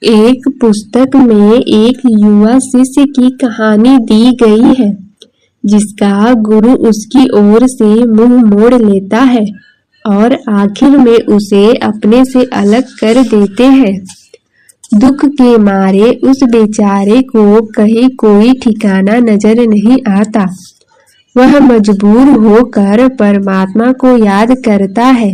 एक पुस्तक में एक युवा शिष्य की कहानी दी गई है, जिसका गुरु उसकी ओर से मुंह मोड़ लेता है और आखिर में उसे अपने से अलग कर देते हैं। दुख के मारे उस बेचारे को कहीं कोई ठिकाना नजर नहीं आता। वह मजबूर होकर परमात्मा को याद करता है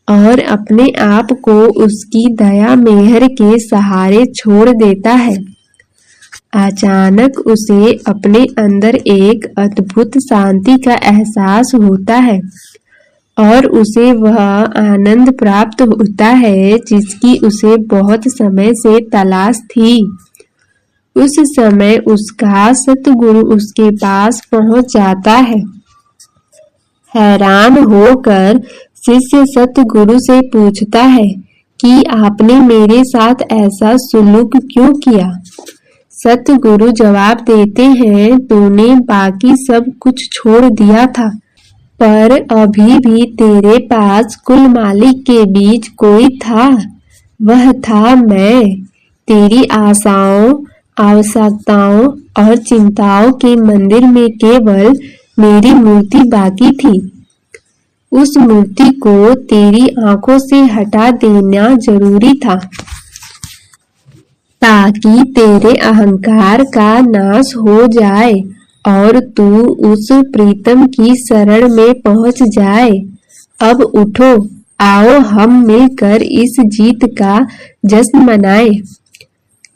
और अपने आप को उसकी दया मेहर के सहारे छोड़ देता है। अचानक उसे अपने अंदर एक अद्भुत शांति का एहसास होता है और उसे वह आनंद प्राप्त होता है जिसकी उसे बहुत समय से तलाश थी। उस समय उसका सतगुरु उसके पास पहुंच जाता है। हैरान होकर शिष्य सतगुरु से पूछता है कि आपने मेरे साथ ऐसा सुलूक क्यों किया। सतगुरु जवाब देते हैं, तूने बाकी सब कुछ छोड़ दिया था, पर अभी भी तेरे पास कुल मालिक के बीच कोई था। वह था मैं। तेरी आशाओं, आवश्यकताओं और चिंताओं के मंदिर में केवल मेरी मूर्ति बाकी थी। उस मूर्ति को तेरी आंखों से हटा देना जरूरी था, ताकि तेरे अहंकार का नाश हो जाए और तू उस प्रीतम की शरण में पहुंच जाए। अब उठो, आओ हम मिलकर इस जीत का जश्न मनाएं।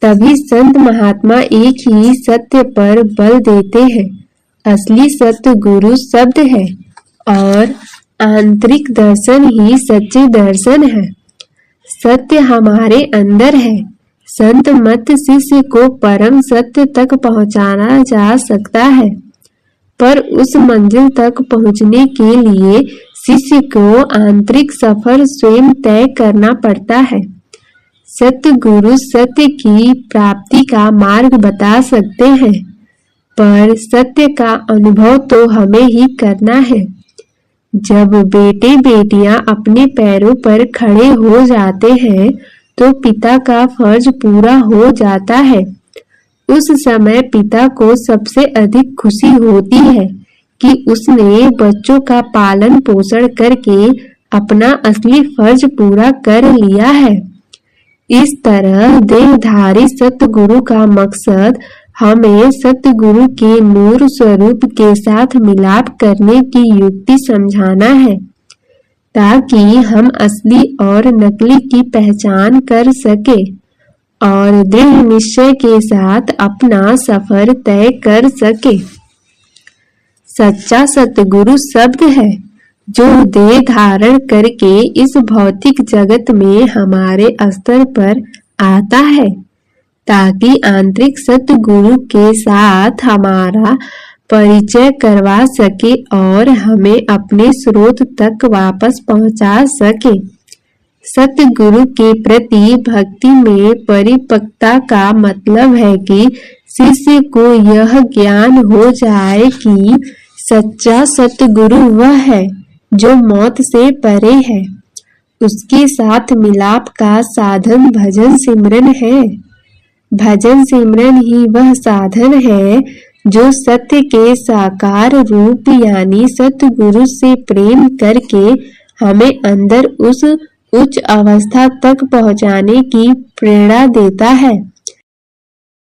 तभी संत महात्मा एक ही सत्य पर बल देते हैं। असली सत्य गुरु शब्द है और आंतरिक दर्शन ही सच्चे दर्शन है। सत्य हमारे अंदर है। संत मत शिष्य को परम सत्य तक पहुंचाना जा सकता है, पर उस मंजिल तक पहुंचने के लिए शिष्य को आंतरिक सफर स्वयं तय करना पड़ता है। सत्य गुरु सत्य की प्राप्ति का मार्ग बता सकते हैं, पर सत्य का अनुभव तो हमें ही करना है। जब बेटे बेटियां अपने पैरों पर खड़े हो जाते हैं तो पिता का फर्ज पूरा हो जाता है। उस समय पिता को सबसे अधिक खुशी होती है कि उसने बच्चों का पालन पोषण करके अपना असली फर्ज पूरा कर लिया है। इस तरह देहधारी सतगुरु का मकसद हमें सतगुरु के नूर स्वरूप के साथ मिलाप करने की युक्ति समझाना है, ताकि हम असली और नकली की पहचान कर सके और दृढ़ निश्चय के साथ अपना सफर तय कर सके। सच्चा सतगुरु शब्द है जो देह धारण करके इस भौतिक जगत में हमारे स्तर पर आता है, ताकि आंतरिक सतगुरु के साथ हमारा परिचय करवा सके और हमें अपने स्रोत तक वापस पहुंचा सके। सतगुरु के प्रति भक्ति में परिपक्वता का मतलब है कि शिष्य को यह ज्ञान हो जाए कि सच्चा सतगुरु वह है जो मौत से परे है। उसके साथ मिलाप का साधन भजन सिमरन है। भजन सिमरन ही वह साधन है जो सत्य के साकार रूप यानी सतगुरु से प्रेम करके हमें अंदर उस उच्च अवस्था तक पहुंचाने की प्रेरणा देता है।